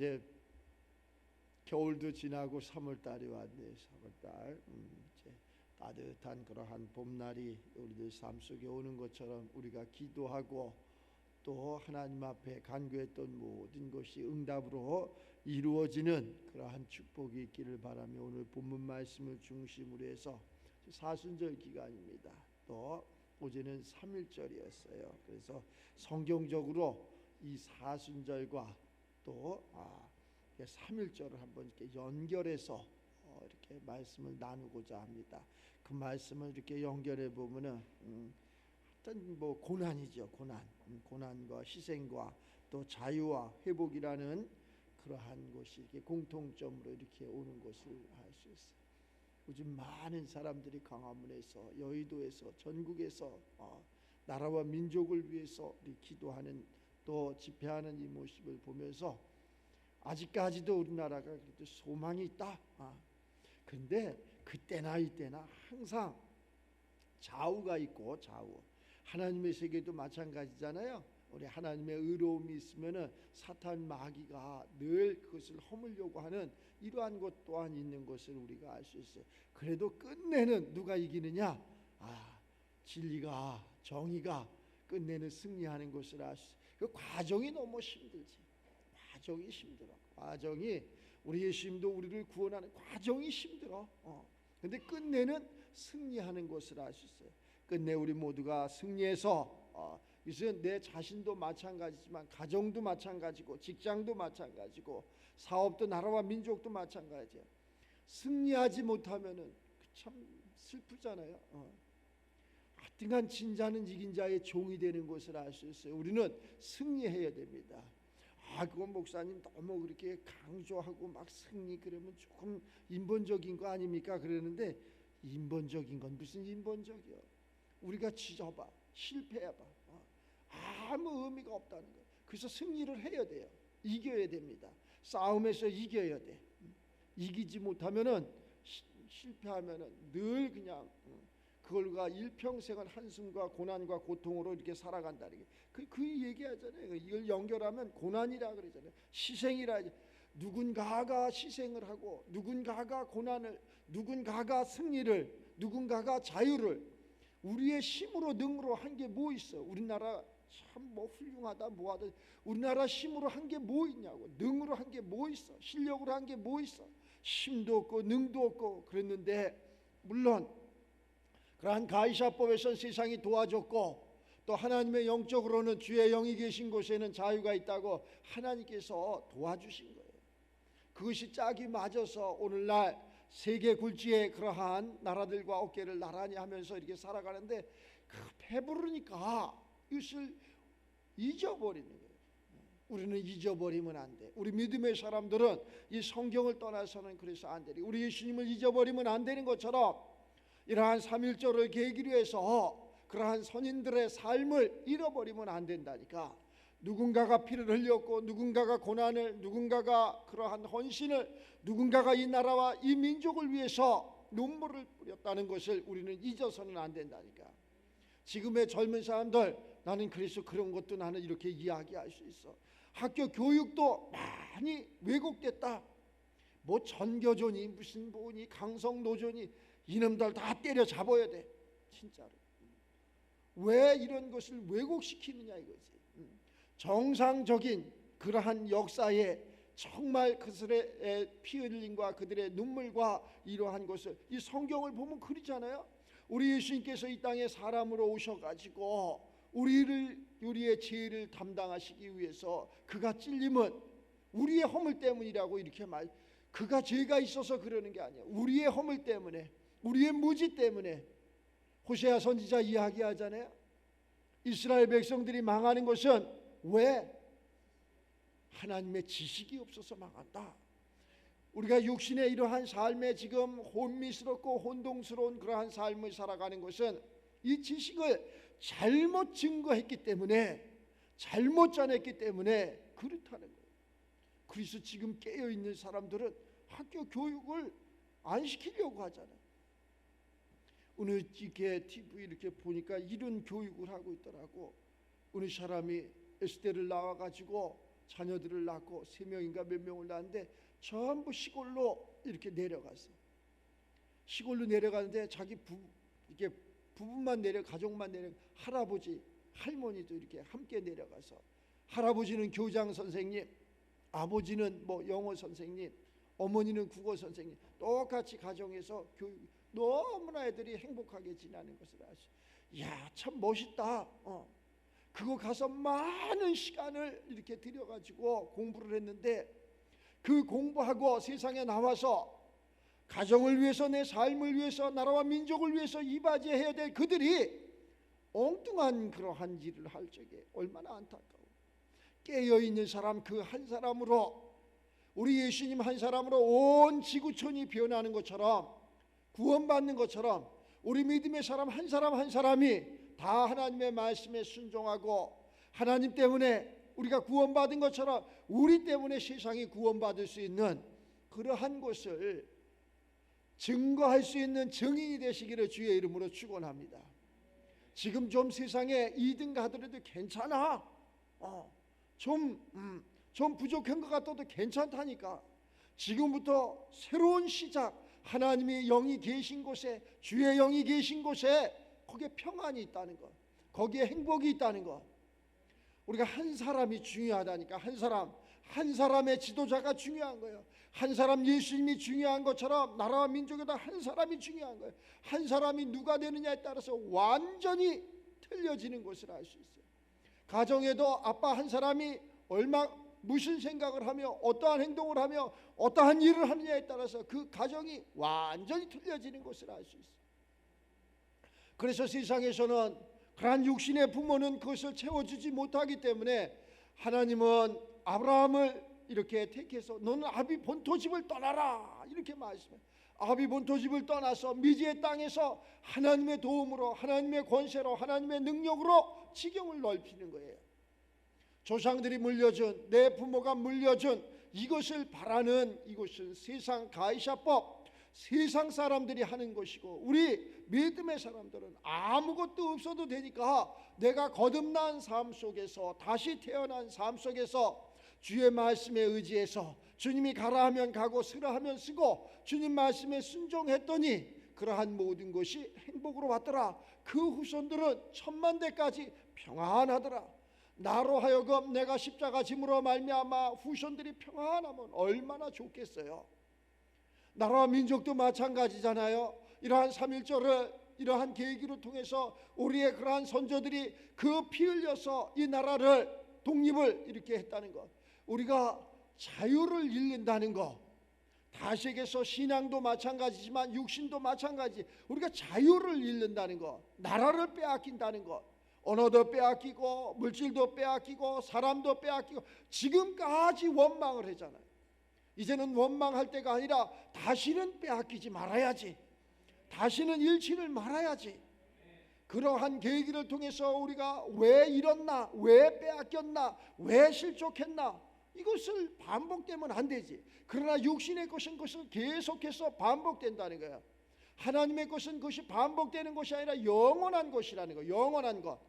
이제 겨울도 지나고 3월달이 왔네요. 3월달. 이제 따뜻한 그러한 봄날이 우리들 삶 속에 오는 것처럼 우리가 기도하고 또 하나님 앞에 간구했던 모든 것이 응답으로 이루어지는 그러한 축복이 있기를 바라며 오늘 본문 말씀을 중심으로 해서 사순절 기간입니다. 또 어제는 3일절이었어요. 그래서 성경적으로 이 사순절과 또 3일절을 한번 이렇게 연결해서 이렇게 말씀을 나누고자 합니다. 그 말씀을 이렇게 연결해 보면은 어떤 고난이죠. 고난과 희생과 또 자유와 회복이라는 그러한 것이 이렇게 공통점으로 이렇게 오는 것을 알 수 있어요. 요즘 많은 사람들이 광화문에서, 여의도에서, 전국에서 나라와 민족을 위해서 기도하는 또 집회하는 이 모습을 보면서 아직까지도 우리나라가 그래도 소망이 있다. 그런데 그때나 이때나 항상 좌우가 있고 좌우. 하나님의 세계도 마찬가지잖아요. 우리 하나님의 의로움이 있으면은 사탄 마귀가 늘 그것을 허물려고 하는 이러한 것 또한 있는 것을 우리가 알 수 있어요. 그래도 끝내는 누가 이기느냐? 진리가, 정의가 끝내는 승리하는 것을 알 수 있어요. 그 과정이 너무 힘들지. 과정이 힘들어. 과정이 우리 예수님도 우리를 구원하는 과정이 힘들어. 근데 끝내는 승리하는 것을 알 수 있어요. 끝내 우리 모두가 승리해서 이것은 내 자신도 마찬가지지만 가정도 마찬가지고 직장도 마찬가지고 사업도 나라와 민족도 마찬가지야. 승리하지 못하면은 참 슬프잖아요. 하여튼간 진자는 이긴 자의 종이 되는 것을 알 수 있어요. 우리는 승리해야 됩니다. 그건 목사님 너무 그렇게 강조하고 막 승리 그러면 조금 인본적인 거 아닙니까? 그러는데 인본적인 건 무슨 인본적이요? 우리가 지져봐, 실패해봐, 아무 의미가 없다는 거예요. 그래서 승리를 해야 돼요. 이겨야 됩니다. 싸움에서 이겨야 돼. 이기지 못하면은 실패하면은 늘 그냥 그걸가 일평생을 한숨과 고난과 고통으로 이렇게 살아간다는 게 그 얘기하잖아요. 이걸 연결하면 고난이라 그러잖아요. 희생이라. 누군가가 희생을 하고 누군가가 고난을, 누군가가 승리를, 누군가가 자유를 우리의 힘으로 능으로 한 게 뭐 있어? 우리나라 참 훌륭하다 뭐하다. 우리나라 힘으로 한 게 뭐 있냐고. 능으로 한 게 뭐 있어? 실력으로 한 게 뭐 있어? 힘도 없고 능도 없고 그랬는데, 물론 그러한 가이사법에선 세상이 도와줬고 또 하나님의 영적으로는 주의 영이 계신 곳에는 자유가 있다고 하나님께서 도와주신 거예요. 그것이 짝이 맞아서 오늘날 세계 굴지의 그러한 나라들과 어깨를 나란히 하면서 이렇게 살아가는데 배부르니까 이것을 잊어버리는 거예요. 우리는 잊어버리면 안 돼. 우리 믿음의 사람들은 이 성경을 떠나서는 그래서 안 돼. 우리 예수님을 잊어버리면 안 되는 것처럼 이러한 3.1절을 계기로 해서 그러한 선인들의 삶을 잃어버리면 안 된다니까. 누군가가 피를 흘렸고 누군가가 고난을, 누군가가 그러한 헌신을, 누군가가 이 나라와 이 민족을 위해서 눈물을 뿌렸다는 것을 우리는 잊어서는 안 된다니까. 지금의 젊은 사람들, 나는 그래서 그런 것도 나는 이렇게 이야기할 수 있어. 학교 교육도 많이 왜곡됐다. 뭐 전교조니 무슨 뭐니 강성노조니 이놈들 다 때려잡아야 돼. 진짜로. 왜 이런 것을 왜곡시키느냐 이거지. 정상적인 그러한 역사에 정말 그들의 피 흘림과 그들의 눈물과 이러한 것을, 이 성경을 보면 그러잖아요. 우리 예수님께서 이 땅에 사람으로 오셔가지고 우리의 죄를 담당하시기 위해서 그가 찔림은 우리의 허물 때문이라고 이렇게 그가 죄가 있어서 그러는 게 아니야. 우리의 허물 때문에, 우리의 무지 때문에. 호세아 선지자 이야기하잖아요. 이스라엘 백성들이 망하는 것은 왜? 하나님의 지식이 없어서 망한다. 우리가 육신의 이러한 삶에 지금 혼미스럽고 혼동스러운 그러한 삶을 살아가는 것은 이 지식을 잘못 증거했기 때문에, 잘못 전했기 때문에 그렇다는 거예요. 그래서 지금 깨어있는 사람들은 학교 교육을 안 시키려고 하잖아요. 어느 이렇게 TV 이렇게 보니까 이런 교육을 하고 있더라고. 어느 사람이 에스테를 나와가지고 자녀들을 낳고 3명인가 몇 명을 낳았는데 전부 시골로 이렇게 내려갔어. 시골로 내려가는데 자기 이렇게 부부만 가족만 할아버지 할머니도 이렇게 함께 내려가서, 할아버지는 교장 선생님, 아버지는 뭐 영어 선생님, 어머니는 국어 선생님, 똑같이 가정에서 너무나 애들이 행복하게 지내는 것을 아시. 야, 참 멋있다. 그거 가서 많은 시간을 이렇게 들여가지고 공부를 했는데, 그 공부하고 세상에 나와서 가정을 위해서, 내 삶을 위해서, 나라와 민족을 위해서 이바지해야 될 그들이 엉뚱한 그러한 일을 할 적에 얼마나 안타까워. 깨어있는 사람 그 한 사람으로, 우리 예수님 한 사람으로 온 지구촌이 변하는 것처럼, 구원받는 것처럼, 우리 믿음의 사람 한 사람 한 사람이 다 하나님의 말씀에 순종하고 하나님 때문에 우리가 구원받은 것처럼 우리 때문에 세상이 구원받을 수 있는 그러한 것을 증거할 수 있는 증인이 되시기를 주의 이름으로 축원합니다. 지금 좀 세상에 2등 가더라도 괜찮아. 좀 부족한 것 같아도 괜찮다니까. 지금부터 새로운 시작, 하나님의 영이 계신 곳에, 주의 영이 계신 곳에 거기에 평안이 있다는 것, 거기에 행복이 있다는 것. 우리가 한 사람이 중요하다니까. 한 사람의 지도자가 중요한 거예요. 한 사람 예수님이 중요한 것처럼 나라와 민족에도 한 사람이 중요한 거예요. 한 사람이 누가 되느냐에 따라서 완전히 틀려지는 것을 알 수 있어요. 가정에도 아빠 한 사람이 무슨 생각을 하며 어떠한 행동을 하며 어떠한 일을 하느냐에 따라서 그 가정이 완전히 틀려지는 것을 알 수 있어요. 그래서 세상에서는 그러한 육신의 부모는 그것을 채워주지 못하기 때문에 하나님은 아브라함을 이렇게 택해서 너는 아비 본토집을 떠나라 이렇게 말씀해요. 아비 본토집을 떠나서 미지의 땅에서 하나님의 도움으로, 하나님의 권세로, 하나님의 능력으로 지경을 넓히는 거예요. 조상들이 물려준, 내 부모가 물려준 이것을 바라는, 이것은 세상 가이샤법, 세상 사람들이 하는 것이고, 우리 믿음의 사람들은 아무것도 없어도 되니까 내가 거듭난 삶 속에서, 다시 태어난 삶 속에서 주의 말씀에 의지해서 주님이 가라 하면 가고 쓰라 하면 쓰고 주님 말씀에 순종했더니 그러한 모든 것이 행복으로 왔더라. 그 후손들은 천만대까지 평안하더라. 나로 하여금 내가 십자가 짐으로 말미암아 후손들이 평안하면 얼마나 좋겠어요. 나라와 민족도 마찬가지잖아요. 이러한 3.1절을, 이러한 계기를 통해서 우리의 그러한 선조들이 그 피 흘려서 이 나라를, 독립을 이렇게 했다는 것, 우리가 자유를 잃는다는 것, 다시 얘기해서 신앙도 마찬가지지만 육신도 마찬가지, 우리가 자유를 잃는다는 것, 나라를 빼앗긴다는 것, 언어도 빼앗기고 물질도 빼앗기고 사람도 빼앗기고 지금까지 원망을 했잖아요. 이제는 원망할 때가 아니라 다시는 빼앗기지 말아야지, 다시는 잃지를 말아야지. 그러한 계기를 통해서 우리가 왜 잃었나, 왜 빼앗겼나, 왜 실족했나, 이것을 반복되면 안 되지. 그러나 육신의 것은 그것은 계속해서 반복된다는 거예요. 하나님의 것은 그것이 반복되는 것이 아니라 영원한 것이라는 거예요. 영원한 것.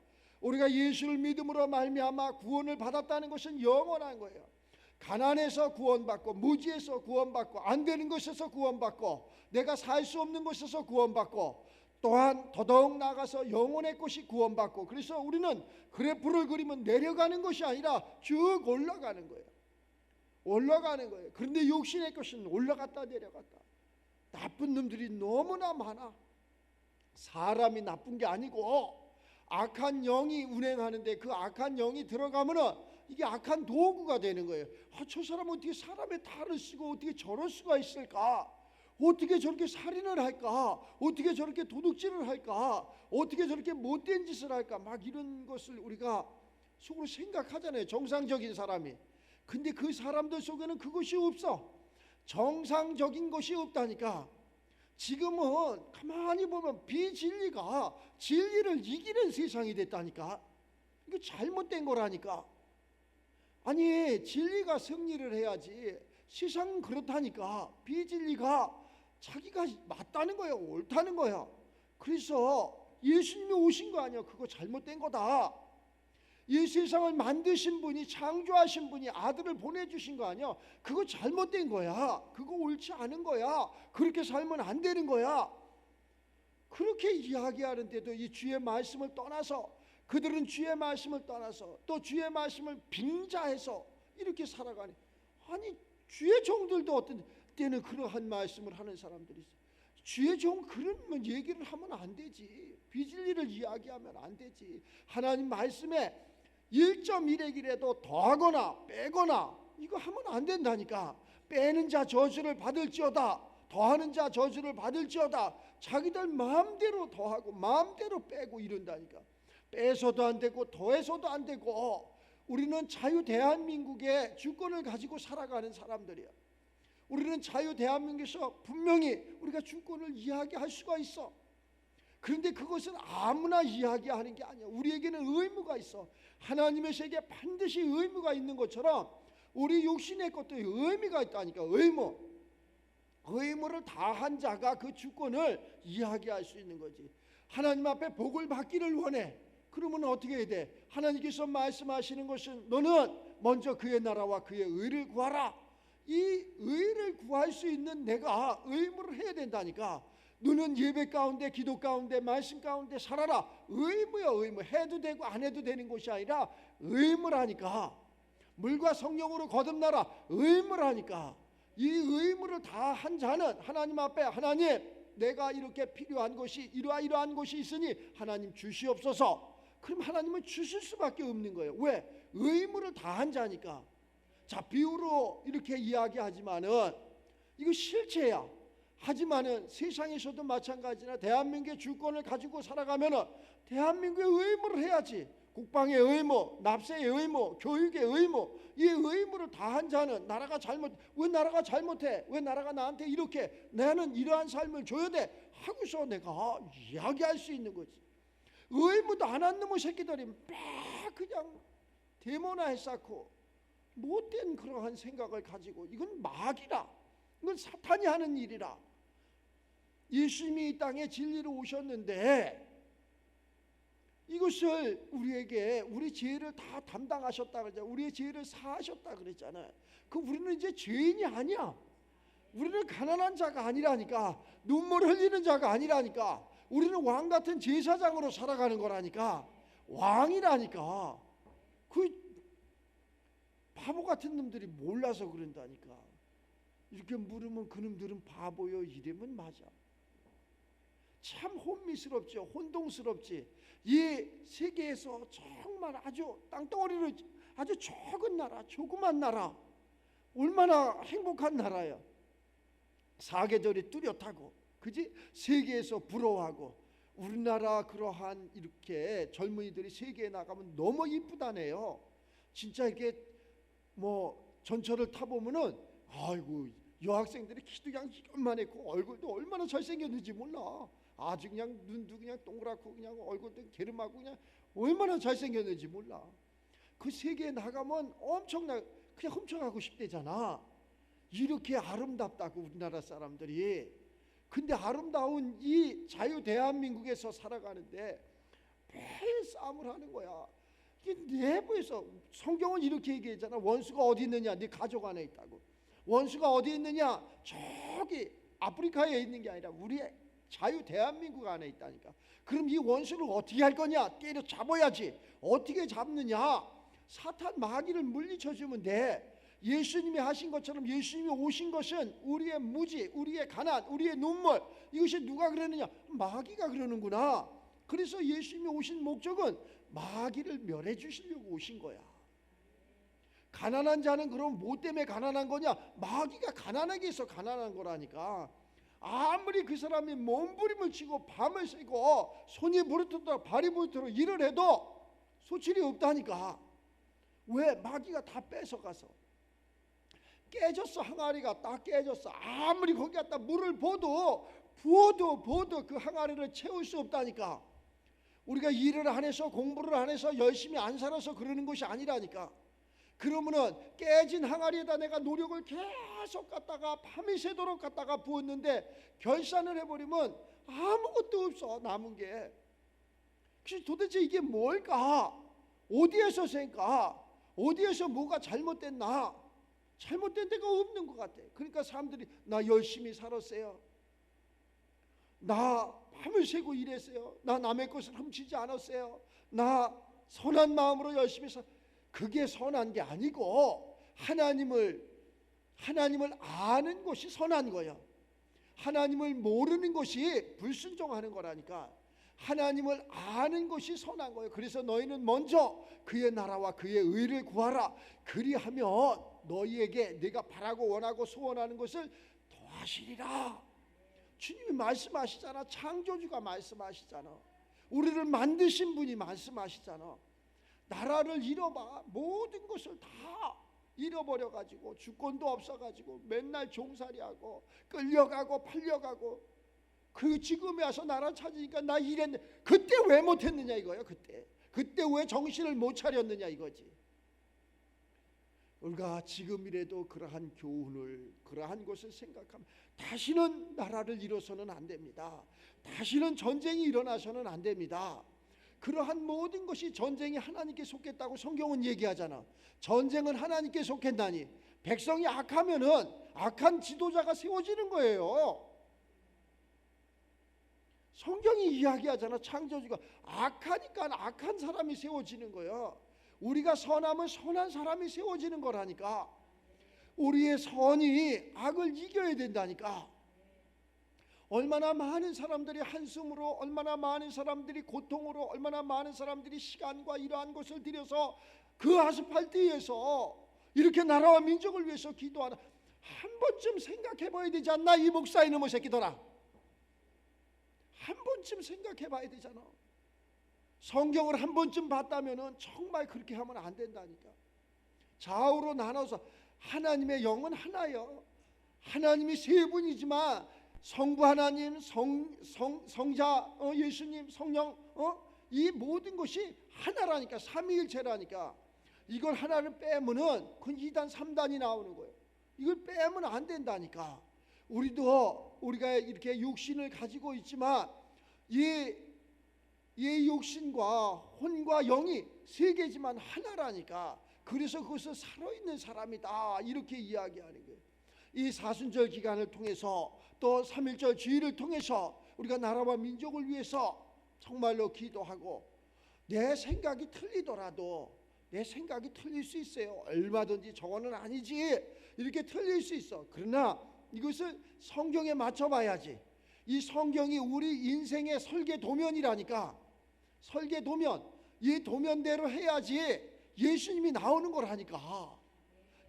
우리가 예수를 믿음으로 말미암아 구원을 받았다는 것은 영원한 거예요. 가난에서 구원받고, 무지에서 구원받고, 안 되는 것에서 구원받고, 내가 살 수 없는 것에서 구원받고, 또한 더더욱 나아가서 영혼의 것이 구원받고, 그래서 우리는 그래프를 그리면 내려가는 것이 아니라 쭉 올라가는 거예요. 올라가는 거예요. 그런데 육신의 것은 올라갔다 내려갔다. 나쁜 놈들이 너무나 많아. 사람이 나쁜 게 아니고 악한 영이 운행하는데, 그 악한 영이 들어가면은 이게 악한 도구가 되는 거예요. 저 사람은 어떻게 사람의 탈을 쓰고 어떻게 저럴 수가 있을까? 어떻게 저렇게 살인을 할까? 어떻게 저렇게 도둑질을 할까? 어떻게 저렇게 못된 짓을 할까? 막 이런 것을 우리가 속으로 생각하잖아요, 정상적인 사람이. 근데 그 사람들 속에는 그것이 없어. 정상적인 것이 없다니까. 지금은 가만히 보면 비진리가 진리를 이기는 세상이 됐다니까. 이거 잘못된 거라니까. 아니, 진리가 승리를 해야지. 세상은 그렇다니까. 비진리가 자기가 맞다는 거야, 옳다는 거야. 그래서 예수님이 오신 거 아니야. 그거 잘못된 거다. 이 세상을 만드신 분이, 창조하신 분이 아들을 보내주신 거 아니야. 그거 잘못된 거야. 그거 옳지 않은 거야. 그렇게 살면 안 되는 거야. 그렇게 이야기하는데도 이 주의 말씀을 떠나서, 그들은 주의 말씀을 떠나서 또 주의 말씀을 빙자해서 이렇게 살아가니, 아니 주의 종들도 어떤 때는 그러한 말씀을 하는 사람들이 있어요. 주의 종 그런 얘기를 하면 안 되지. 비진리를 이야기하면 안 되지. 하나님 말씀에 1.1핵이라도 더하거나 빼거나 이거 하면 안 된다니까. 빼는 자 저주를 받을지어다, 더하는 자 저주를 받을지어다. 자기들 마음대로 더하고 마음대로 빼고 이런다니까. 빼서도 안 되고 더해서도 안 되고. 우리는 자유 대한민국의 주권을 가지고 살아가는 사람들이야. 우리는 자유 대한민국에서 분명히 우리가 주권을 이야기할 수가 있어. 그런데 그것은 아무나 이야기하는 게 아니야. 우리에게는 의무가 있어. 하나님의 세계에 반드시 의무가 있는 것처럼 우리 육신의 것도 의미가 있다니까. 의무를 다한 자가 그 주권을 이야기할 수 있는 거지. 하나님 앞에 복을 받기를 원해. 그러면 어떻게 해야 돼? 하나님께서 말씀하시는 것은 너는 먼저 그의 나라와 그의 의를 구하라. 이 의를 구할 수 있는 내가 의무를 해야 된다니까. 너는 예배 가운데, 기도 가운데, 말씀 가운데 살아라. 의무야, 의무. 해도 되고 안 해도 되는 것이 아니라 의무라니까. 물과 성령으로 거듭나라. 의무라니까. 이 의무를 다 한 자는 하나님 앞에, 하나님 내가 이렇게 필요한 것이 이러한 것이 있으니 하나님 주시옵소서. 그럼 하나님은 주실 수밖에 없는 거예요. 왜? 의무를 다 한 자니까. 자, 비유로 이렇게 이야기하지만은 이거 실체야. 하지만은 세상에서도 마찬가지나 대한민국의 주권을 가지고 살아가면은 대한민국의 의무를 해야지. 국방의 의무, 납세의 의무, 교육의 의무, 이 의무를 다 한 자는 나라가 왜 나라가 잘못해? 왜 나라가 나한테 이렇게, 나는 이러한 삶을 줘야 돼? 하고서 내가 이야기할 수 있는 거지. 의무도 안 한 놈의 새끼들이 막 그냥 데모나 쌓고 못된 그러한 생각을 가지고, 이건 마귀라. 이건 사탄이 하는 일이라. 예수님이 이 땅에 진리로 오셨는데 이것을 우리에게, 우리 죄를 다 담당하셨다 그러잖아요. 우리의 죄를 사하셨다 그랬잖아요. 그 우리는 이제 죄인이 아니야. 우리는 가난한 자가 아니라니까. 눈물 흘리는 자가 아니라니까. 우리는 왕 같은 제사장으로 살아가는 거라니까. 왕이라니까. 그 바보 같은 놈들이 몰라서 그런다니까. 이렇게 물으면 그놈들은 바보요 이러면 맞아. 참 혼미스럽죠. 혼동스럽지. 이 세계에서 정말 아주 땅덩어리로 아주 적은 나라, 조그만 나라, 얼마나 행복한 나라야. 사계절이 뚜렷하고, 그지? 세계에서 부러워하고. 우리나라 그러한 이렇게 젊은이들이 세계에 나가면 너무 이쁘다네요. 진짜 이렇게 뭐 전철을 타보면은 아이고 여학생들이 키도 그냥 이만했고 얼굴도 얼마나 잘생겼는지 몰라. 아주 그냥 눈도 그냥 동그랗고 그냥 얼굴도 게름하고 그냥 얼마나 잘생겼는지 몰라. 그 세계에 나가면 엄청나 그냥 훔쳐가고 싶대잖아. 이렇게 아름답다고 우리나라 사람들이. 근데 아름다운 이 자유 대한민국에서 살아가는데 매일 싸움을 하는 거야. 이게 내부에서 성경은 이렇게 얘기했잖아. 원수가 어디 있느냐? 네 가족 안에 있다고. 원수가 어디 있느냐? 저기 아프리카에 있는 게 아니라 우리의 자유 대한민국 안에 있다니까. 그럼 이 원수를 어떻게 할 거냐? 때려 잡아야지. 어떻게 잡느냐? 사탄 마귀를 물리쳐주면 돼. 예수님이 하신 것처럼 예수님이 오신 것은 우리의 무지, 우리의 가난, 우리의 눈물, 이것이 누가 그러느냐? 마귀가 그러는구나. 그래서 예수님이 오신 목적은 마귀를 멸해 주시려고 오신 거야. 가난한 자는 그럼 뭐 때문에 가난한 거냐? 마귀가 가난하게 해서 가난한 거라니까. 아무리 그 사람이 몸부림을 치고 밤을 새고 손이 부르트도록 발이 부르트도록 일을 해도 소출이 없다니까. 왜? 마귀가 다 뺏어가서. 깨졌어. 항아리가 딱 깨졌어. 아무리 거기 갖다 물을 부어도 그 항아리를 채울 수 없다니까. 우리가 일을 안 해서 공부를 안 해서 열심히 안 살아서 그러는 것이 아니라니까. 그러면은 깨진 항아리에다 내가 노력을 계속 갖다가 밤이 새도록 갖다가 부었는데 결산을 해버리면 아무것도 없어. 남은 게. 그래서 도대체 이게 뭘까? 어디에서 생각? 어디에서 뭐가 잘못됐나? 잘못된 데가 없는 것 같아. 그러니까 사람들이 나 열심히 살았어요. 나 밤을 새고 일했어요. 나 남의 것을 훔치지 않았어요. 나 선한 마음으로 열심히 그게 선한 게 아니고 하나님을 아는 것이 선한 거예요. 하나님을 모르는 것이 불순종하는 거라니까. 하나님을 아는 것이 선한 거예요. 그래서 너희는 먼저 그의 나라와 그의 의를 구하라. 그리하면 너희에게 네가 바라고 원하고 소원하는 것을 더하시리라. 주님이 말씀하시잖아. 창조주가 말씀하시잖아. 우리를 만드신 분이 말씀하시잖아. 나라를 잃어봐. 모든 것을 다 잃어버려가지고 주권도 없어가지고 맨날 종살이하고 끌려가고 팔려가고 그 지금에 와서 나라 찾으니까 나 이랬는데 그때 왜 못했느냐 이거예요. 그때 왜 정신을 못 차렸느냐 이거지. 우리가 지금이라도 그러한 교훈을 그러한 것을 생각하면 다시는 나라를 잃어서는 안 됩니다. 다시는 전쟁이 일어나서는 안 됩니다. 그러한 모든 것이 전쟁이 하나님께 속했다고 성경은 얘기하잖아. 전쟁은 하나님께 속했나니 백성이 악하면은 악한 지도자가 세워지는 거예요. 성경이 이야기하잖아. 창조주가 악하니까 악한 사람이 세워지는 거예요. 우리가 선하면 선한 사람이 세워지는 거라니까. 우리의 선이 악을 이겨야 된다니까. 얼마나 많은 사람들이 한숨으로, 얼마나 많은 사람들이 고통으로, 얼마나 많은 사람들이 시간과 이러한 것을 들여서 그 아스팔트에서 이렇게 나라와 민족을 위해서 기도하나. 한 번쯤 생각해 봐야 되지 않나? 이 목사 이놈의 새끼들아, 한 번쯤 생각해 봐야 되잖아. 성경을 한 번쯤 봤다면은 정말 그렇게 하면 안 된다니까. 좌우로 나눠서 하나님의 영은 하나요. 하나님이 세 분이지만 성부 하나님, 성자 예수님, 성령 이 모든 것이 하나라니까. 삼위일체라니까. 이걸 하나를 빼면은 그 2단 3단이 나오는 거예요. 이걸 빼면 안 된다니까. 우리가 이렇게 육신을 가지고 있지만 이 육신과 혼과 영이 세 개지만 하나라니까. 그래서 그것을 살아있는 사람이다 이렇게 이야기하는 거예요. 이 사순절 기간을 통해서 또 3.1절 주일을 통해서 우리가 나라와 민족을 위해서 정말로 기도하고, 내 생각이 틀리더라도 내 생각이 틀릴 수 있어요. 얼마든지 저거는 아니지 이렇게 틀릴 수 있어. 그러나 이것을 성경에 맞춰봐야지. 이 성경이 우리 인생의 설계도면이라니까. 설계도면, 이 도면대로 해야지 예수님이 나오는 거라니까.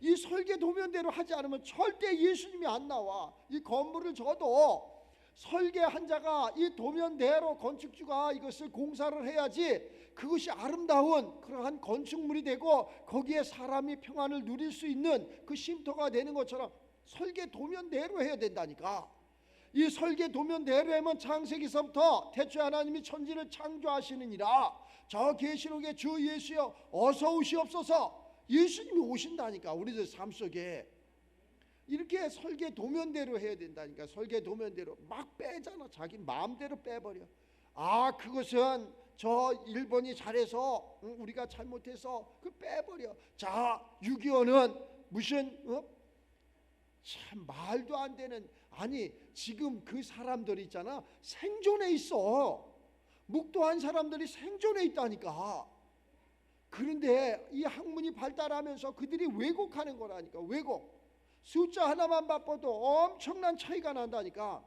이 설계도면대로 하지 않으면 절대 예수님이 안 나와. 이 건물을 져도 설계한 자가 이 도면대로, 건축주가 이것을 공사를 해야지 그것이 아름다운 그러한 건축물이 되고 거기에 사람이 평안을 누릴 수 있는 그 쉼터가 되는 것처럼 설계도면대로 해야 된다니까. 이 설계도면대로 하면 창세기서부터 태초에 하나님이 천지를 창조하시느니라. 저 계시록의 주 예수여 어서 오시옵소서. 예수님이 오신다니까. 우리들 삶 속에 이렇게 설계도면대로 해야 된다니까. 설계도면대로 막 빼잖아. 자기 마음대로 빼버려. 아, 그것은 저 일본이 잘해서 우리가 잘못해서 그 빼버려. 자, 6.25는 무슨 참 말도 안 되는. 아니, 지금 그 사람들 있잖아, 생존해 있어. 묵도한 사람들이 생존해 있다니까. 그런데 이 학문이 발달하면서 그들이 왜곡하는 거라니까. 왜곡. 숫자 하나만 바꿔도 엄청난 차이가 난다니까.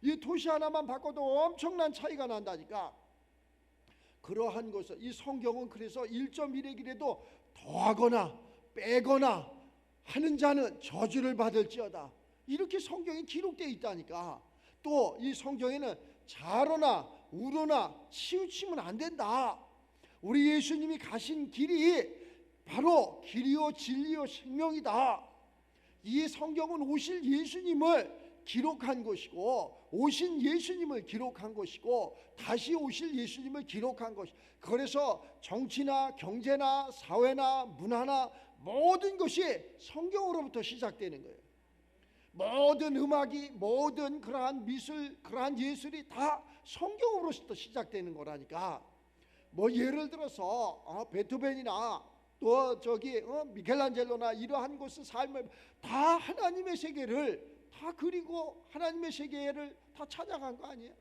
이 도시 하나만 바꿔도 엄청난 차이가 난다니까. 그러한 것을 이 성경은 그래서 1.1획이라도 더하거나 빼거나 하는 자는 저주를 받을지어다 이렇게 성경이 기록되어 있다니까. 또 이 성경에는 자로나 우로나 치우치면 안 된다. 우리 예수님이 가신 길이 바로 길이요 진리요 생명이다. 이 성경은 오실 예수님을 기록한 것이고, 오신 예수님을 기록한 것이고, 다시 오실 예수님을 기록한 것. 그래서 정치나 경제나 사회나 문화나 모든 것이 성경으로부터 시작되는 거예요. 모든 음악이, 모든 그러한 미술, 그러한 예술이 다 성경으로부터 시작되는 거라니까. 뭐 예를 들어서 베토벤이나 또 저기 미켈란젤로나 이러한 곳의 삶을 다 하나님의 세계를 다 그리고 하나님의 세계를 다 찾아간 거 아니에요?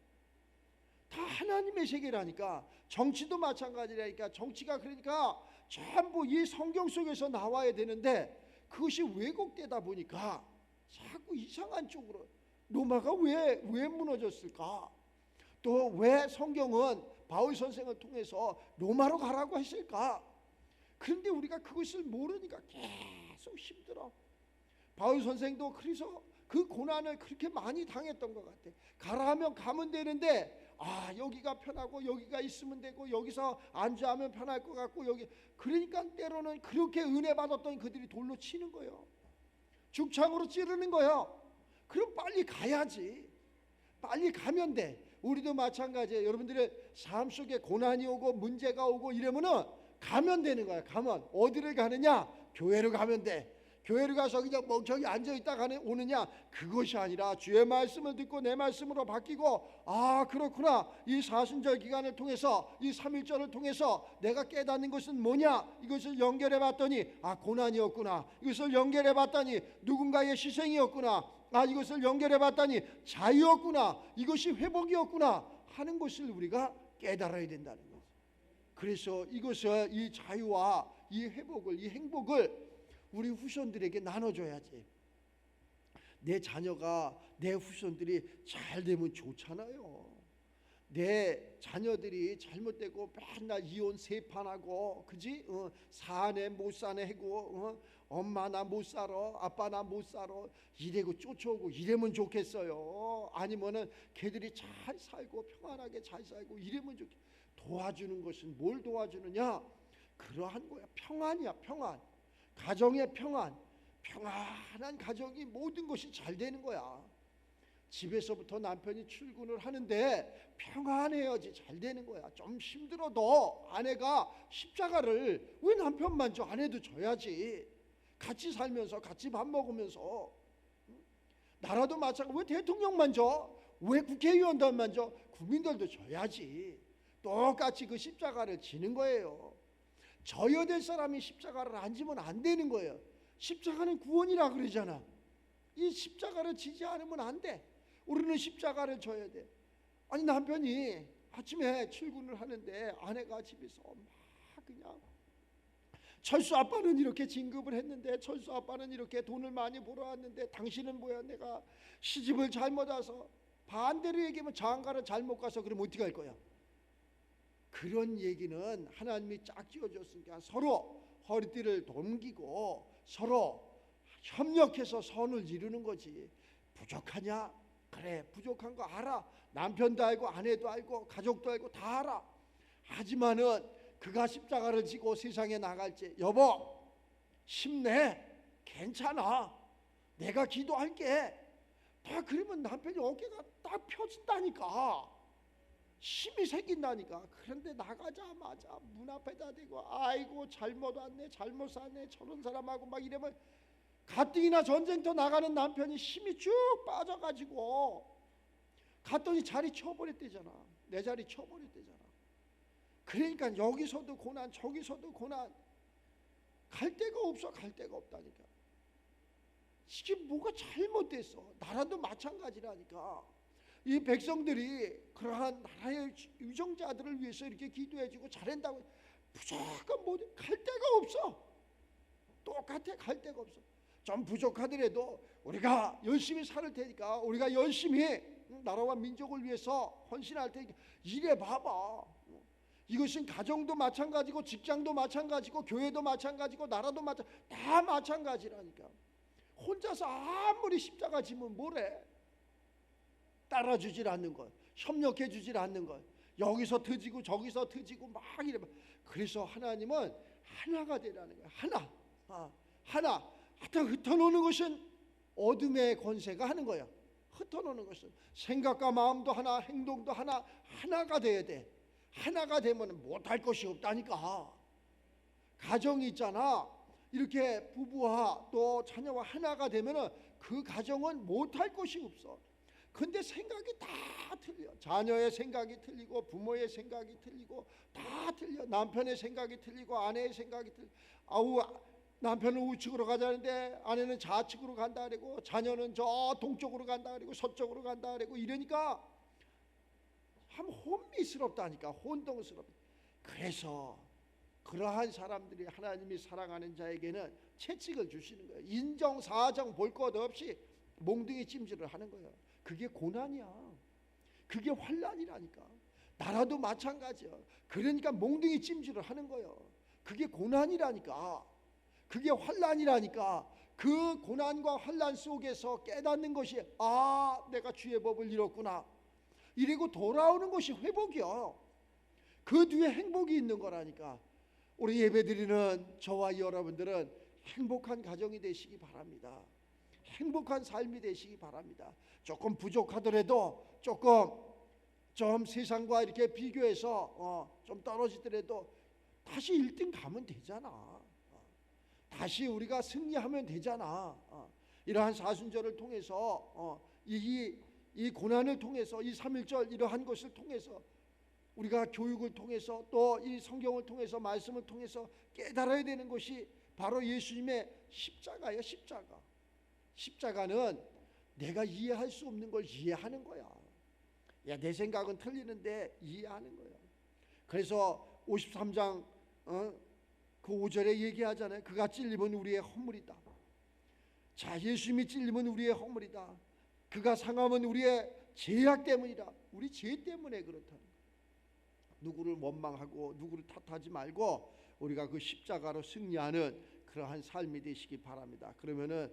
다 하나님의 세계라니까. 정치도 마찬가지라니까. 정치가 그러니까 전부 이 성경 속에서 나와야 되는데 그것이 왜곡되다 보니까 자꾸 이상한 쪽으로. 로마가 왜 무너졌을까? 또 왜 성경은 바울 선생을 통해서 로마로 가라고 했을까? 그런데 우리가 그것을 모르니까 계속 힘들어. 바울 선생도 그래서 그 고난을 그렇게 많이 당했던 것 같아. 가라 하면 가면 되는데 여기가 편하고 여기가 있으면 되고 여기서 안주하면 편할 것 같고 여기, 그러니까 때로는 그렇게 은혜 받았던 그들이 돌로 치는 거예요. 죽창으로 찌르는 거예요. 그럼 빨리 가야지. 빨리 가면 돼. 우리도 마찬가지예요. 여러분들의 삶 속에 고난이 오고 문제가 오고 이러면은 가면 되는 거야. 가면 어디를 가느냐? 교회로 가면 돼. 교회를 가서 그냥 멍청이 앉아있다 오느냐? 그것이 아니라 주의 말씀을 듣고 내 말씀으로 바뀌고, 그렇구나, 이 사순절 기간을 통해서, 이 3.1절을 통해서 내가 깨닫는 것은 뭐냐? 이것을 연결해 봤더니 고난이었구나. 이것을 연결해 봤더니 누군가의 희생이었구나. 이것을 연결해 봤더니 자유였구나. 이것이 회복이었구나 하는 것을 우리가 깨달아야 된다는 거죠. 그래서 이것을, 이 자유와 이 회복을, 이 행복을 우리 후손들에게 나눠줘야지. 내 자녀가, 내 후손들이 잘 되면 좋잖아요. 내 자녀들이 잘못되고 맨날 이혼 세판하고, 그지? 사내 못 사내 하고, 엄마 나 못 살아, 아빠 나 못 살아, 이래고 쫓아오고 이러면 좋겠어요. 아니면은 걔들이 잘 살고 평안하게 잘 살고 이러면 좋겠어요. 도와주는 것은 뭘 도와주느냐? 그러한 거야. 평안이야. 평안. 가정의 평안. 평안한 가정이 모든 것이 잘 되는 거야. 집에서부터 남편이 출근을 하는데 평안해야지 잘 되는 거야. 좀 힘들어도 아내가 십자가를 왜 남편만 줘? 아내도 줘야지. 같이 살면서 같이 밥 먹으면서. 나라도 마찬가지고 왜 대통령만 줘? 왜 국회의원들만 줘? 국민들도 줘야지. 똑같이 그 십자가를 지는 거예요. 져야 될 사람이 십자가를 안 지면 안 되는 거예요. 십자가는 구원이라 그러잖아. 이 십자가를 지지 않으면 안 돼. 우리는 십자가를 져야 돼. 아니, 남편이 아침에 출근을 하는데 아내가 집에서 막 그냥, 철수 아빠는 이렇게 진급을 했는데, 철수 아빠는 이렇게 돈을 많이 벌어왔는데 당신은 뭐야? 내가 시집을 잘못 와서. 반대로 얘기하면 장가를 잘못 가서 그러면 어떻게 할 거야? 그런 얘기는 하나님이 짝 지어줬으니까 서로 허리띠를 동기고 서로 협력해서 선을 이루는 거지. 부족하냐? 그래, 부족한 거 알아. 남편도 알고 아내도 알고 가족도 알고 다 알아. 하지만은 그가 십자가를 지고 세상에 나갈지, 여보 힘내, 괜찮아, 내가 기도할게. 다 그러면 남편이 어깨가 딱 펴진다니까. 힘이 생긴다니까. 그런데 나가자마자 문 앞에다 대고 아이고 잘못 왔네, 잘못 샀네, 저런 사람하고 막 이러면 가뜩이나 전쟁터 나가는 남편이 힘이 쭉 빠져가지고 갔더니 자리 쳐버렸대잖아. 내 자리 쳐버렸대잖아. 그러니까 여기서도 고난, 저기서도 고난. 갈 데가 없어. 갈 데가 없다니까. 이게 뭐가 잘못됐어? 나라도 마찬가지라니까. 이 백성들이 그러한 나라의 유정자들을 위해서 이렇게 기도해주고 잘한다고 무조건 뭐 갈 데가 없어. 똑같아. 갈 데가 없어. 좀 부족하더라도 우리가 열심히 살 테니까, 우리가 열심히 나라와 민족을 위해서 헌신할 테니까 이래 봐봐. 이것은 가정도 마찬가지고 직장도 마찬가지고 교회도 마찬가지고 나라도 다 마찬가지라니까. 혼자서 아무리 십자가 지면 뭐래? 따라주질 않는 것, 협력해 주질 않는 것, 여기서 터지고 저기서 터지고 막 이래. 그래서 하나님은 하나가 되라는 거야. 하나. 하여튼 흩어놓는 것은 어둠의 권세가 하는 거야. 흩어놓는 것은 생각과 마음도 하나, 행동도 하나, 하나가 돼야 돼. 하나가 되면 못할 것이 없다니까. 가정이 있잖아. 이렇게 부부와 또 자녀와 하나가 되면은 그 가정은 못할 것이 없어. 근데 생각이 다 틀려. 자녀의 생각이 틀리고 부모의 생각이 틀리고 다 틀려. 남편의 생각이 틀리고 아내의 생각이 틀려. 아우, 남편은 우측으로 가자는데 아내는 좌측으로 간다 그러고 자녀는 저 동쪽으로 간다 그러고 서쪽으로 간다 그러고 이러니까 참 혼미스럽다니까. 혼동스럽다. 그래서 그러한 사람들이 하나님이 사랑하는 자에게는 채찍을 주시는 거예요. 인정 사정 볼 것 없이 몽둥이 찜질을 하는 거예요. 그게 고난이야. 그게 환난이라니까. 나라도 마찬가지야. 그러니까 몽둥이 찜질을 하는 거예요. 그게 고난이라니까. 그게 환난이라니까. 그 고난과 환난 속에서 깨닫는 것이 내가 주의 법을 잃었구나. 이러고 돌아오는 것이 회복이요. 그 뒤에 행복이 있는 거라니까. 우리 예배드리는 저와 여러분들은 행복한 가정이 되시기 바랍니다. 행복한 삶이 되시기 바랍니다. 조금 부족하더라도 조금 좀 세상과 이렇게 비교해서 좀 떨어지더라도 다시 1등 가면 되잖아. 다시 우리가 승리하면 되잖아. 이러한 사순절을 통해서 이 고난을 통해서 이 3.1절 이러한 것을 통해서 우리가 교육을 통해서 또 이 성경을 통해서 말씀을 통해서 깨달아야 되는 것이 바로 예수님의 십자가예요. 십자가는 내가 이해할 수 없는 걸 이해하는 거야. 야, 내 생각은 틀리는데 이해하는 거야. 그래서 53장 그 5절에 얘기하잖아요. 그가 찔림은 우리의 허물이다. 자, 예수님이 찔림은 우리의 허물이다. 그가 상함은 우리의 죄악 때문이다. 우리 죄 때문에 그렇다. 누구를 원망하고 누구를 탓하지 말고 우리가 그 십자가로 승리하는 그러한 삶이 되시기 바랍니다. 그러면은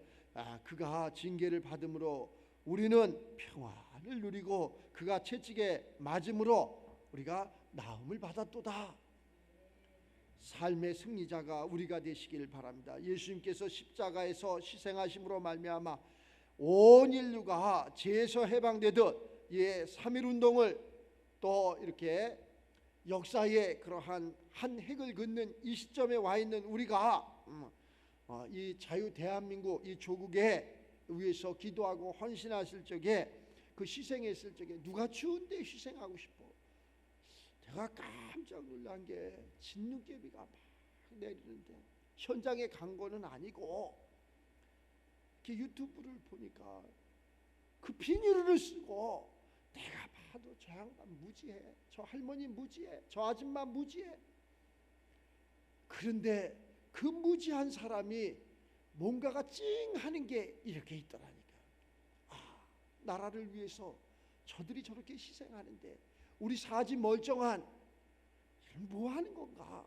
그가 징계를 받음으로 우리는 평안을 누리고 그가 채찍에 맞음으로 우리가 나음을 받았도다. 삶의 승리자가 우리가 되시길 바랍니다. 예수님께서 십자가에서 희생하심으로 말미암아 온 인류가 죄에서 해방되듯 3.1 운동을 또 이렇게 역사의 그러한 한 획을 긋는 이 시점에 와 있는 우리가 이 자유 대한민국 이 조국에 위해서 기도하고 헌신하실 적에 그 희생했을 적에 누가 추운데 희생하고 싶어? 제가 깜짝 놀란 게 진눈깨비가 막 내리는데 현장에 간 거는 아니고 이렇게 유튜브를 보니까 그 비닐을 쓰고 내가 봐도 저 양반 무지해, 저 할머니 무지해, 저 아줌마 무지해. 그런데 그 무지한 사람이 뭔가가 찡하는 게 이렇게 있더라니까. 나라를 위해서 저들이 저렇게 희생하는데 우리 사지 멀쩡한 뭐 하는 건가?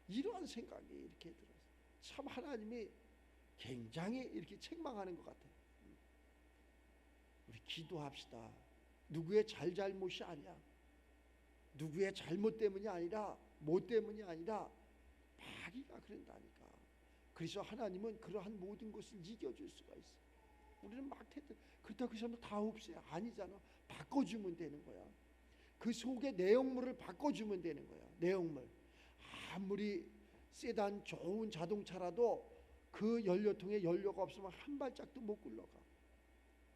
이러한 생각이 이렇게 들어서 참 하나님이 굉장히 이렇게 책망하는 것 같아요. 우리 기도합시다. 누구의 잘못이 아니야. 누구의 잘못 때문이 아니라 뭐 때문이 아니라 마귀가 그런다니까. 그래서 하나님은 그러한 모든 것을 이겨줄 수가 있어. 우리는 막 그렇다고 해서 다 없애요. 아니잖아. 바꿔주면 되는 거야. 그 속의 내용물을 바꿔주면 되는 거야. 내용물. 아무리 세단 좋은 자동차라도 그 연료통에 연료가 없으면 한 발짝도 못 굴러가.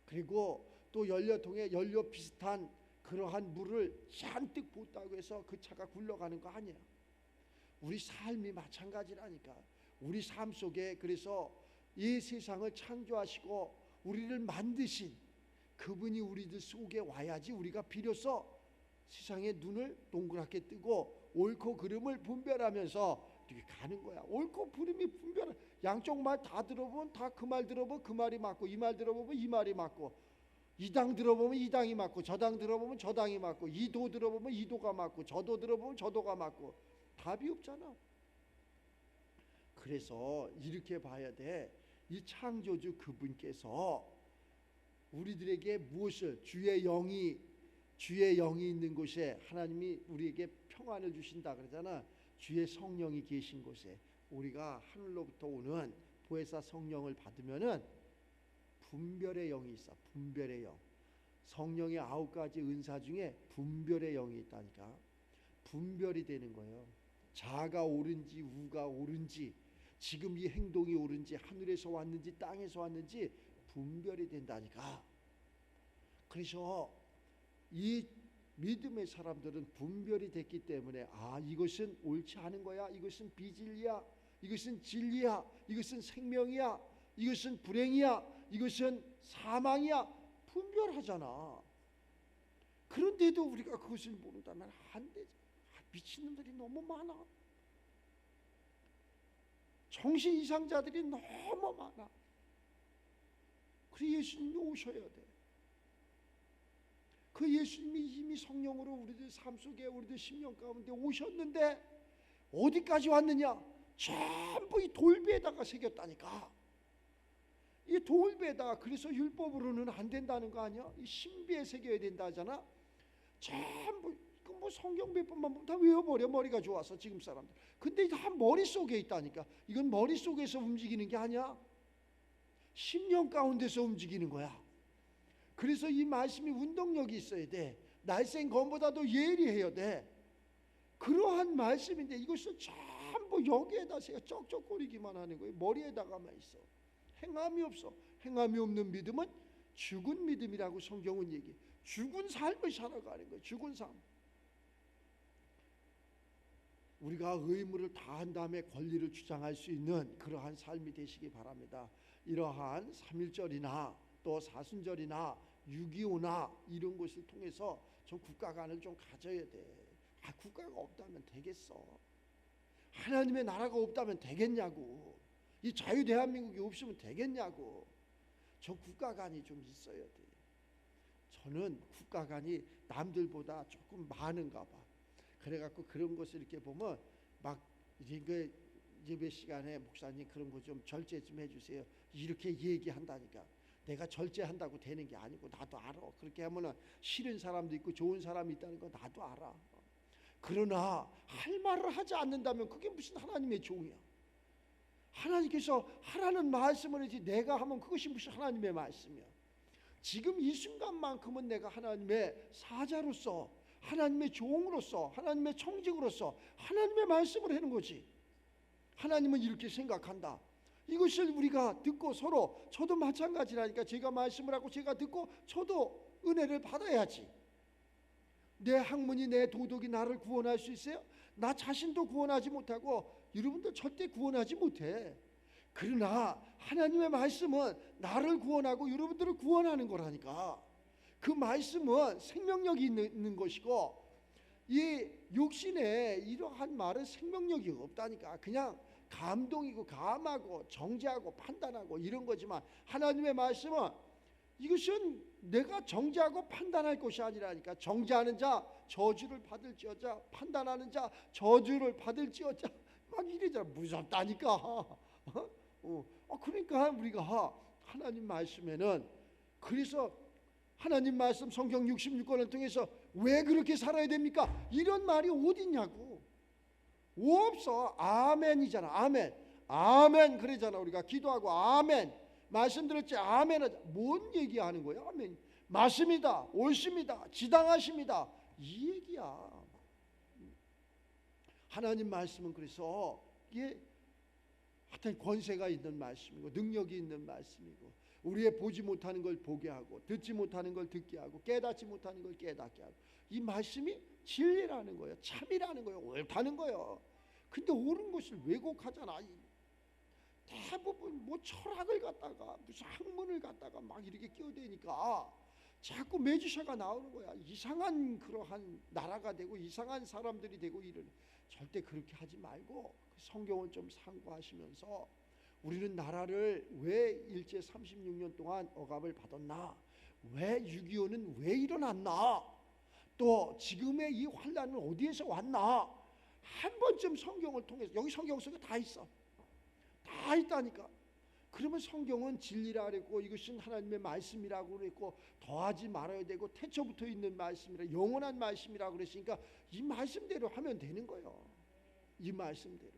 그리고 또 연료통에 연료 비슷한 그러한 물을 잔뜩 붓다고 해서 그 차가 굴러가는 거 아니야. 우리 삶이 마찬가지라니까. 우리 삶 속에 그래서 이 세상을 창조하시고 우리를 만드신 그분이 우리들 속에 와야지 우리가 비로소 세상의 눈을 동그랗게 뜨고 옳고 그름을 분별하면서 이렇게 가는 거야. 옳고 그름이 분별. 양쪽 말 다 들어보면 다 그 말 들어보면 그 말이 맞고 이 말 들어보면 이 말이 맞고 이 당 들어보면 이 당이 맞고 저 당 들어보면 저 당이 맞고 이 도 들어보면 이 도가 맞고 저 도 들어보면 저 도가 맞고 답이 없잖아. 그래서 이렇게 봐야 돼. 이 창조주 그분께서 우리들에게 무엇을 주의 영이 있는 곳에 하나님이 우리에게 평안을 주신다 그러잖아. 주의 성령이 계신 곳에 우리가 하늘로부터 오는 보혜사 성령을 받으면은 분별의 영이 있어. 분별의 영. 성령의 9가지 은사 중에 분별의 영이 있다니까. 분별이 되는 거예요. 자가 옳은지 우가 옳은지 지금 이 행동이 옳은지 하늘에서 왔는지 땅에서 왔는지 분별이 된다니까. 그래서 이 믿음의 사람들은 분별이 됐기 때문에 이것은 옳지 않은 거야, 이것은 비진리야, 이것은 진리야, 이것은 생명이야, 이것은 불행이야, 이것은 사망이야, 분별하잖아. 그런데도 우리가 그것을 모른다면 안 되죠. 미친놈들이 너무 많아. 정신 이상자들이 너무 많아. 그래서 예수님이 오셔야 돼. 그 예수님이 이미 성령으로 우리들 삶 속에, 우리들 심령 가운데 오셨는데 어디까지 왔느냐? 전부 이 돌배에다가 새겼다니까. 이 돌배에다가. 그래서 율법으로는 안 된다는 거 아니야? 이 신비에 새겨야 된다 하잖아. 전부 뭐 성경 몇 번만 보면 다 외워버려. 머리가 좋아서 지금 사람들. 근데 다 머릿속에 있다니까. 이건 머릿속에서 움직이는 게 아니야. 심령 가운데서 움직이는 거야. 그래서 이 말씀이 운동력이 있어야 돼. 날쌘 검보다도 예리해야 돼. 그러한 말씀인데 이것을 전부 여기에다 새겨 쩍쩍거리기만 하는 거예요. 머리에다가만 있어. 행함이 없어. 행함이 없는 믿음은 죽은 믿음이라고 성경은 얘기해. 죽은 삶을 살아가는 거예요. 죽은 삶. 우리가 의무를 다한 다음에 권리를 주장할 수 있는 그러한 삶이 되시기 바랍니다. 이러한 3.1절이나 또 사순절이나 6.25나 이런 것을 통해서 좀 국가관을 좀 가져야 돼. 국가가 없다면 되겠어? 하나님의 나라가 없다면 되겠냐고. 이 자유 대한민국이 없으면 되겠냐고. 저 국가관이 좀 있어야 돼. 저는 국가관이 남들보다 조금 많은가 봐. 그래갖고 그런 것을 이렇게 보면 막 예배 시간에 목사님 그런 거 좀 절제 좀 해주세요. 이렇게 얘기한다니까. 내가 절제한다고 되는 게 아니고 나도 알아. 그렇게 하면은 싫은 사람도 있고 좋은 사람이 있다는 거 나도 알아. 그러나 할 말을 하지 않는다면 그게 무슨 하나님의 종이야. 하나님께서 하라는 말씀을 하지 내가 하면 그것이 무슨 하나님의 말씀이야. 지금 이 순간만큼은 내가 하나님의 사자로서, 하나님의 종으로서, 하나님의 청직으로서 하나님의 말씀을 하는 거지. 하나님은 이렇게 생각한다. 이것을 우리가 듣고 서로, 저도 마찬가지라니까. 제가 말씀을 하고 제가 듣고 저도 은혜를 받아야지. 내 학문이, 내 도덕이 나를 구원할 수 있어요? 나 자신도 구원하지 못하고 여러분도 절대 구원하지 못해. 그러나 하나님의 말씀은 나를 구원하고 여러분들을 구원하는 거라니까. 그 말씀은 생명력이 있는 것이고, 이 육신에 이러한 말은 생명력이 없다니까. 그냥 감동이고 감하고 정죄하고 판단하고 이런 거지만, 하나님의 말씀은 이것은 내가 정죄하고 판단할 것이 아니라니까. 정죄하는 자 저주를 받을지어다, 판단하는 자 저주를 받을지어다. 막 이래잖아. 무섭다니까. 그러니까 우리가 하나님 말씀에는, 그래서 하나님 말씀 성경 66권을 통해서 왜 그렇게 살아야 됩니까? 이런 말이 어딨냐고. 없어. 아멘이잖아. 아멘. 아멘 그러잖아. 우리가 기도하고 아멘. 말씀 들었지? 아멘 하자. 뭔 얘기하는 거야? 아멘. 맞습니다. 옳습니다. 지당하십니다. 이 얘기야. 하나님 말씀은 그래서 이게 하여튼 권세가 있는 말씀이고 능력이 있는 말씀이고, 우리의 보지 못하는 걸 보게 하고 듣지 못하는 걸 듣게 하고 깨닫지 못하는 걸 깨닫게 하고, 이 말씀이 진리라는 거예요. 참이라는 거예요. 옳다는 거예요. 근데 옳은 것을 왜곡하잖아. 대부분 뭐 철학을 갖다가 무슨 학문을 갖다가 막 이렇게 끼어대니까 자꾸 메주샤가 나오는 거야. 이상한 그러한 나라가 되고 이상한 사람들이 되고 이러는. 절대 그렇게 하지 말고 성경을 좀 상고하시면서, 우리는 나라를 왜 일제 36년 동안 억압을 받았나, 왜 6.25는 왜 일어났나, 또 지금의 이 환란은 어디에서 왔나, 한 번쯤 성경을 통해서, 여기 성경 속에 다 있어. 다 있다니까. 그러면 성경은 진리라 그랬고 이것은 하나님의 말씀이라고 그랬고 더하지 말아야 되고 태초부터 있는 말씀이라, 영원한 말씀이라고 그랬으니까 이 말씀대로 하면 되는 거예요. 이 말씀대로.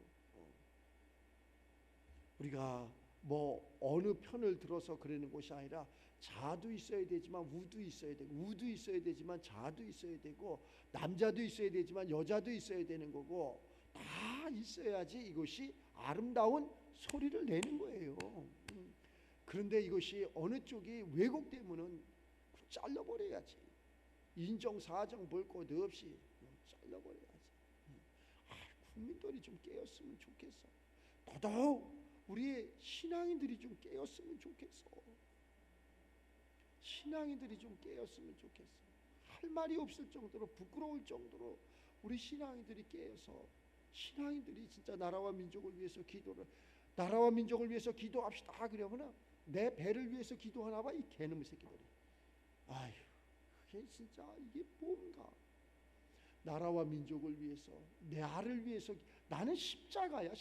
우리가 뭐 어느 편을 들어서 그러는 것이 아니라, 자도 있어야 되지만 우도 있어야 되고, 우도 있어야 되지만 자도 있어야 되고, 남자도 있어야 되지만 여자도 있어야 되는 거고, 다 있어야지 이것이 아름다운 소리를 내는 거예요. 그런데 이것이 어느 쪽이 왜곡되면은 잘라버려야지. 인정사정 볼 것 없이 잘라버려야지. 국민들이 좀 깨었으면 좋겠어. 더더욱 우리 신앙인들이 좀 깨었으면 좋겠어. 신앙인들이 좀 깨었으면 좋겠어. 할 말이 없을 정도로 부끄러울 정도로 우리 신앙인들이 깨어서 신앙인들이 진짜 나라와 민족을 위해서 나라와 민족을 위해서 기도합시다. 그러면은 내 배를 위해서 기도하나 봐, 이 개놈 새끼들이. 아휴, 그게 진짜 이게 뭔가. 나라와 민족을 위해서, 내 알을 위해서. 나는 십자가야,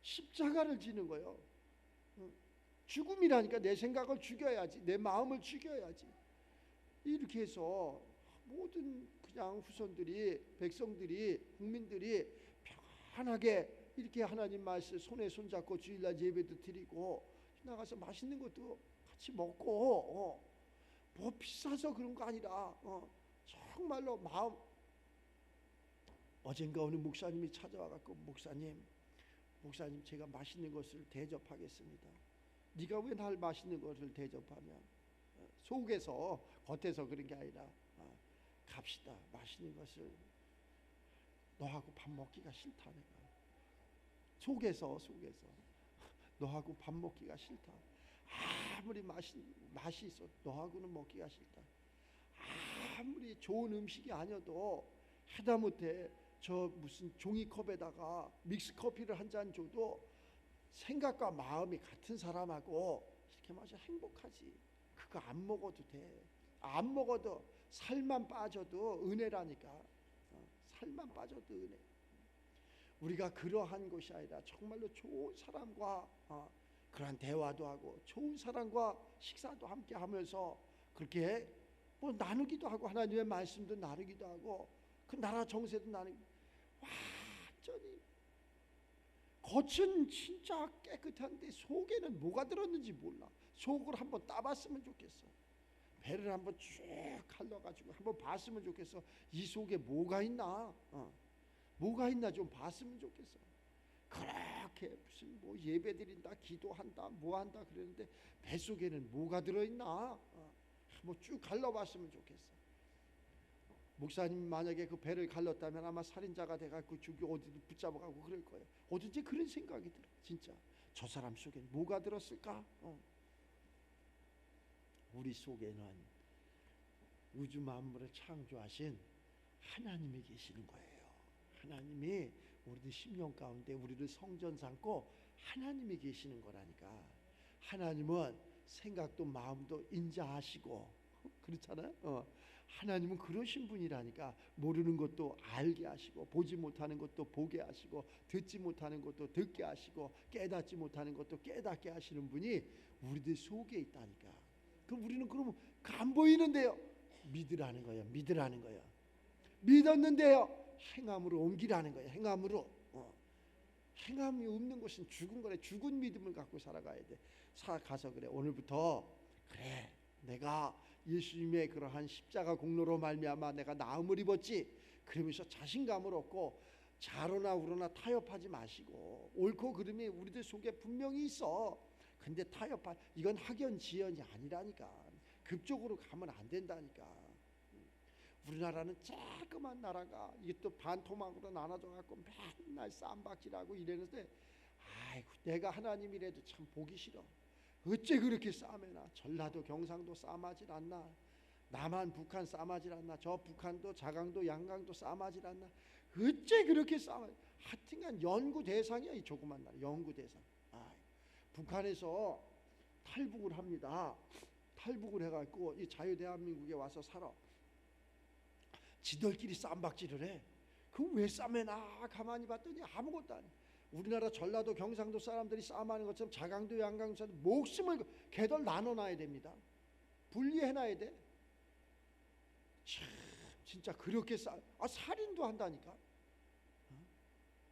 십자가를 지는 거예요. 죽음이라니까 내 생각을 죽여야지, 내 마음을 죽여야지. 이렇게 해서 모든 그냥 후손들이, 백성들이, 국민들이 편하게 이렇게 하나님 말씀 손에 손잡고 주일날 예배도 드리고 나가서 맛있는 것도 같이 먹고 뭐 비싸서 그런 거 아니라 정말로 마음. 어젠가 어느 목사님이 찾아와갖고 목사님 제가 맛있는 것을 대접하겠습니다. 네가 왜 날 맛있는 것을 대접하냐. 속에서, 겉에서 그런 게 아니라 갑시다. 맛있는 것을 너하고 밥 먹기가 싫다. 내가 속에서 너하고 밥 먹기가 싫다. 아무리 맛이 있어 너하고는 먹기가 싫다. 아무리 좋은 음식이 아니어도 하다못해 저 무슨 종이컵에다가 믹스커피를 한 잔 줘도 생각과 마음이 같은 사람하고 이렇게 마셔 행복하지. 그거 안 먹어도 돼. 안 먹어도 살만 빠져도 은혜라니까. 살만 빠져도 은혜. 우리가 그러한 것이 아니라 정말로 좋은 사람과 그러한 대화도 하고 좋은 사람과 식사도 함께 하면서 그렇게 뭐 나누기도 하고 하나님의 말씀도 나누기도 하고 그 나라 정세도 나누기. 완전히 겉은 진짜 깨끗한데 속에는 뭐가 들었는지 몰라. 속을 한번 따봤으면 좋겠어. 배를 한번 쭉 갈라가지고 한번 봤으면 좋겠어. 이 속에 뭐가 있나? 뭐가 있나 좀 봤으면 좋겠어. 그렇게 무슨 뭐 예배드린다, 기도한다, 뭐한다 그러는데 뱃속에는 뭐가 들어있나? 한번 쭉 갈라봤으면 좋겠어. 목사님 만약에 그 배를 갈랐다면 아마 살인자가 돼갖고 죽이 어디든 붙잡아가고 그럴 거예요. 어딘지 그런 생각이 들어. 진짜 저 사람 속엔 뭐가 들었을까? 우리 속에는 우주 만물을 창조하신 하나님이 계시는 거예요. 하나님이 우리들 심령 가운데 우리를 성전 삼고 하나님이 계시는 거라니까. 하나님은 생각도 마음도 인자하시고 그렇잖아요. 하나님은 그러신 분이라니까. 모르는 것도 알게 하시고 보지 못하는 것도 보게 하시고 듣지 못하는 것도 듣게 하시고 깨닫지 못하는 것도 깨닫게 하시는 분이 우리들 속에 있다니까. 그럼 우리는 그러면 안 보이는데요 믿으라는 거예요. 믿으라는 거예요. 믿었는데요 행함으로 옮기라는 거예요. 행함으로. 행함이 없는 것은 죽은 거래. 죽은 믿음을 갖고 살아가야 돼. 살아가서 그래. 오늘부터 그래 내가 예수님의 그러한 십자가 공로로 말미암아 내가 나음을 입었지. 그러면서 자신감을 얻고 좌로나 우로나 타협하지 마시고 옳고 그름이 우리들 속에 분명히 있어. 근데 이건 학연지연이 아니라니까. 급적으로 가면 안 된다니까. 우리나라는 조그만 나라가 이게 또 반토막으로 나눠져 갖고 맨날 쌈박질하고 이러는데 아이고 내가 하나님이라도 참 보기 싫어. 어째 그렇게 싸매나. 전라도 경상도 싸마질 않나. 남한 북한 싸마질 않나. 저 북한도 자강도 양강도 싸마질 않나. 어째 그렇게 싸마. 하여튼간 연구 대상이야 이 조그만 나라. 연구 대상. 북한에서 탈북을 합니다. 탈북을 해갖고 이 자유대한민국에 와서 살아. 지들끼리 쌈박질을 해. 그 왜 싸매나 가만히 봤더니 아무것도 아니야. 우리나라 전라도 경상도 사람들이 싸움하는 것처럼 자강도 양강도 사람들 목숨을 개덜 나눠놔야 됩니다. 분리해놔야 돼. 참 진짜 그렇게 살인도 한다니까.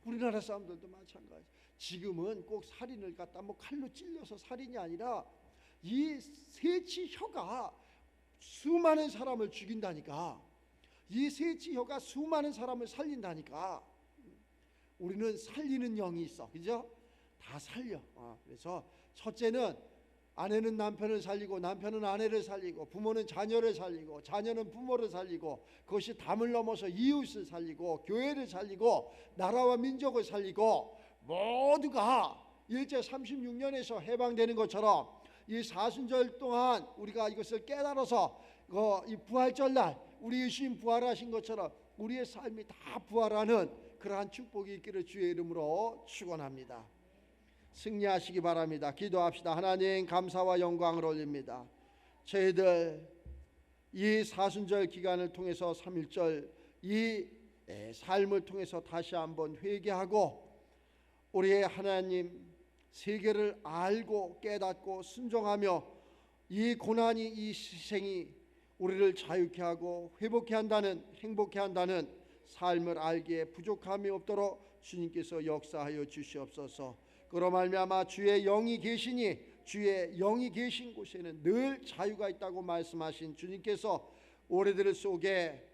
우리나라 사람들도 마찬가지. 지금은 꼭 살인을 갖다 뭐 칼로 찔려서 살인이 아니라 이 세치혀가 수많은 사람을 죽인다니까. 이 세치혀가 수많은 사람을 살린다니까. 우리는 살리는 영이 있어. 그죠? 다 살려. 그래서 첫째는 아내는 남편을 살리고 남편은 아내를 살리고 부모는 자녀를 살리고 자녀는 부모를 살리고 그것이 담을 넘어서 이웃을 살리고 교회를 살리고 나라와 민족을 살리고 모두가 일제 36년에서 해방되는 것처럼 이 사순절 동안 우리가 이것을 깨달아서 이 부활절날 우리 예수님 부활하신 것처럼 우리의 삶이 다 부활하는 그러한 축복이 있기를 주의 이름으로 축원합니다. 승리하시기 바랍니다. 기도합시다. 하나님 감사와 영광을 올립니다. 저희들 이 사순절 기간을 통해서 3.1절 이 삶을 통해서 다시 한번 회개하고 우리의 하나님 세계를 알고 깨닫고 순종하며 이 고난이 이 희생이 우리를 자유케 하고 회복케 한다는 행복케 한다는 삶을 알기에 부족함이 없도록 주님께서 역사하여 주시옵소서. 그로 말미암아 주의 영이 계시니 주의 영이 계신 곳에는 늘 자유가 있다고 말씀하신 주님께서 올해들 속에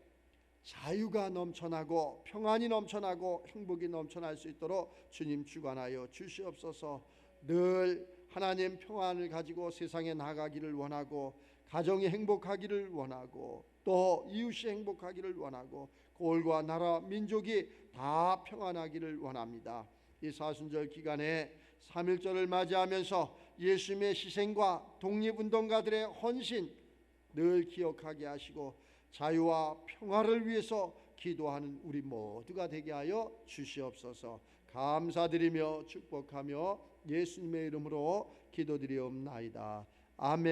자유가 넘쳐나고 평안이 넘쳐나고 행복이 넘쳐날 수 있도록 주님 주관하여 주시옵소서. 늘 하나님 평안을 가지고 세상에 나가기를 원하고 가정이 행복하기를 원하고 또 이웃이 행복하기를 원하고 골과 나라 민족이 다 평안하기를 원합니다. 이 사순절 기간에 3.1절을 맞이하면서 예수님의 희생과 독립운동가들의 헌신 늘 기억하게 하시고 자유와 평화를 위해서 기도하는 우리 모두가 되게 하여 주시옵소서. 감사드리며 축복하며 예수님의 이름으로 기도드리옵나이다. 아멘.